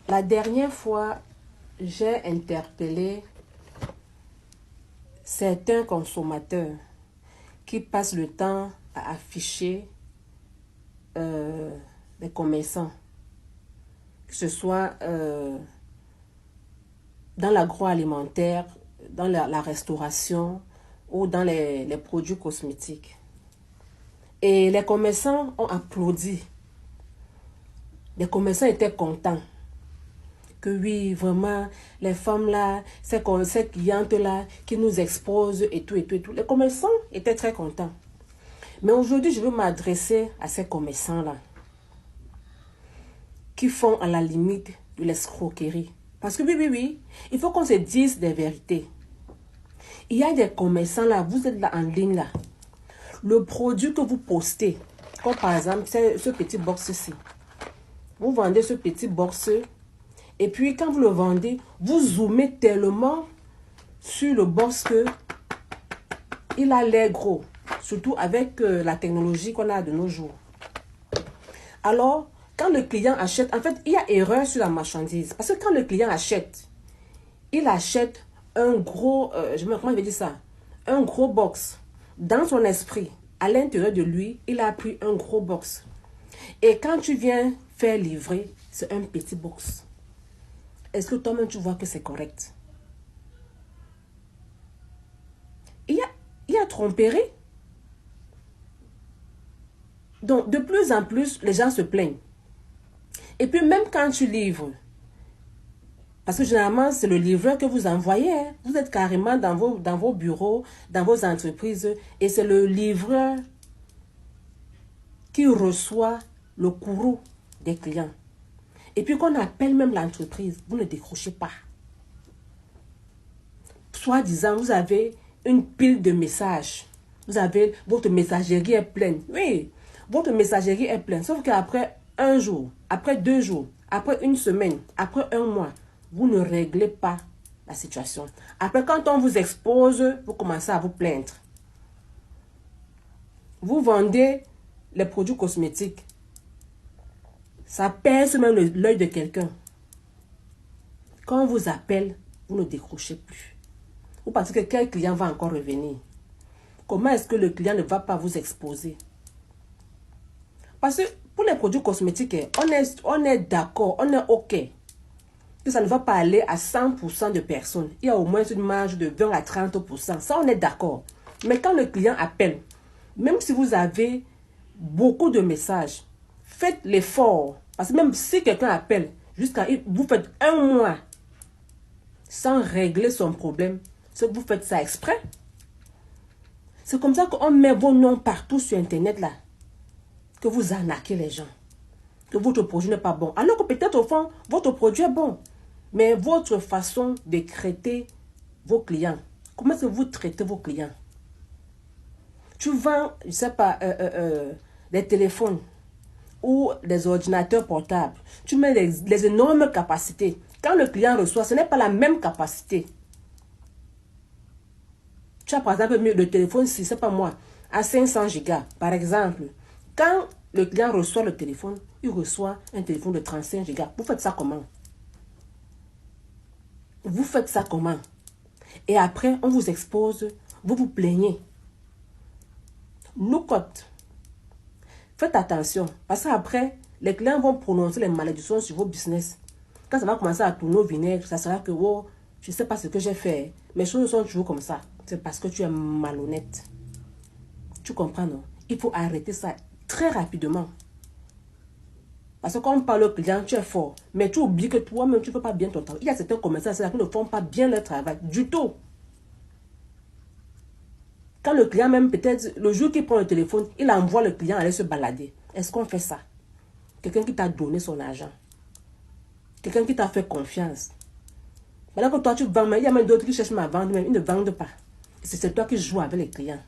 La dernière fois, j'ai interpellé certains consommateurs qui passent le temps à afficher les commerçants, que ce soit dans l'agroalimentaire, dans la restauration ou dans les produits cosmétiques. Et les commerçants ont applaudi. Les commerçants étaient contents. Que oui, vraiment, les femmes là, ces clientes là qui nous exposent et tout. Les commerçants étaient très contents. Mais aujourd'hui, je veux m'adresser à ces commerçants là qui font à la limite de l'escroquerie. Parce que oui, il faut qu'on se dise des vérités. Il y a des commerçants là, vous êtes là en ligne là. Le produit que vous postez, comme par exemple ce petit box-ci. Vous vendez ce petit box et puis quand vous le vendez, vous zoomez tellement sur le box que il a l'air gros. Surtout avec la technologie qu'on a de nos jours. Alors, quand le client achète, en fait, il y a erreur sur la marchandise. Parce que quand le client achète, il achète un gros, comment je vais dire ça? Un gros box. Dans son esprit, à l'intérieur de lui, il a pris un gros box. Et quand tu viens faire livrer, c'est un petit box. Est-ce que toi-même tu vois que c'est correct? Il y a tromperie. Donc, de plus en plus, les gens se plaignent. Et puis, même quand tu livres, parce que généralement, c'est le livreur que vous envoyez. Hein. Vous êtes carrément dans vos bureaux, dans vos entreprises. Et c'est le livreur qui reçoit le courroux des clients. Et puis, qu'on appelle même l'entreprise, vous ne décrochez pas. Soit disant, vous avez une pile de messages. Votre messagerie est pleine. Oui, votre messagerie est pleine. Sauf qu'après un jour, après 2 jours, après une semaine, après un mois, vous ne réglez pas la situation. Après, quand on vous expose, vous commencez à vous plaindre. Vous vendez les produits cosmétiques. Ça perce même l'œil de quelqu'un. Quand on vous appelle, vous ne décrochez plus. Vous pensez que quel client va encore revenir? Comment est-ce que le client ne va pas vous exposer? Parce que pour les produits cosmétiques, on est d'accord, on est OK. Que ça ne va pas aller à 100% de personnes. Il y a au moins une marge de 20 à 30%. Ça, on est d'accord. Mais quand le client appelle, même si vous avez beaucoup de messages, faites l'effort. Parce que même si quelqu'un appelle, vous faites 1 mois sans régler son problème, c'est que vous faites ça exprès. C'est comme ça qu'on met vos noms partout sur Internet là. Que vous arnaquez les gens. Que votre produit n'est pas bon. Alors que peut-être au fond, votre produit est bon. Mais votre façon de traiter vos clients. Comment est-ce que vous traitez vos clients? Tu vends, je ne sais pas, des téléphones ou des ordinateurs portables. Tu mets les énormes capacités. Quand le client reçoit, ce n'est pas la même capacité. Tu as par exemple le téléphone, si c'est pas moi, à 500 gigas, par exemple. Quand le client reçoit le téléphone, il reçoit un téléphone de 35 gigas. Vous faites ça comment? Vous faites ça comment? Et après, on vous expose, vous vous plaignez. Look out. Faites attention, parce qu'après, les clients vont prononcer les malédictions sur vos business. Quand ça va commencer à tourner au vinaigre, ça sera que, oh, je ne sais pas ce que j'ai fait. Mes choses sont toujours comme ça. C'est parce que tu es malhonnête. Tu comprends, non? Il faut arrêter ça très rapidement. Parce que quand on parle au client, tu es fort. Mais tu oublies que toi-même, tu ne fais pas bien ton travail. Il y a certains commerçants qui ne font pas bien leur travail. Du tout. Quand le client même, peut-être, le jour qu'il prend le téléphone, il envoie le client aller se balader. Est-ce qu'on fait ça? Quelqu'un qui t'a donné son argent. Quelqu'un qui t'a fait confiance. Maintenant que toi, tu vends, mais il y a même d'autres qui cherchent à vendre, mais ils ne vendent pas. C'est toi qui joues avec les clients.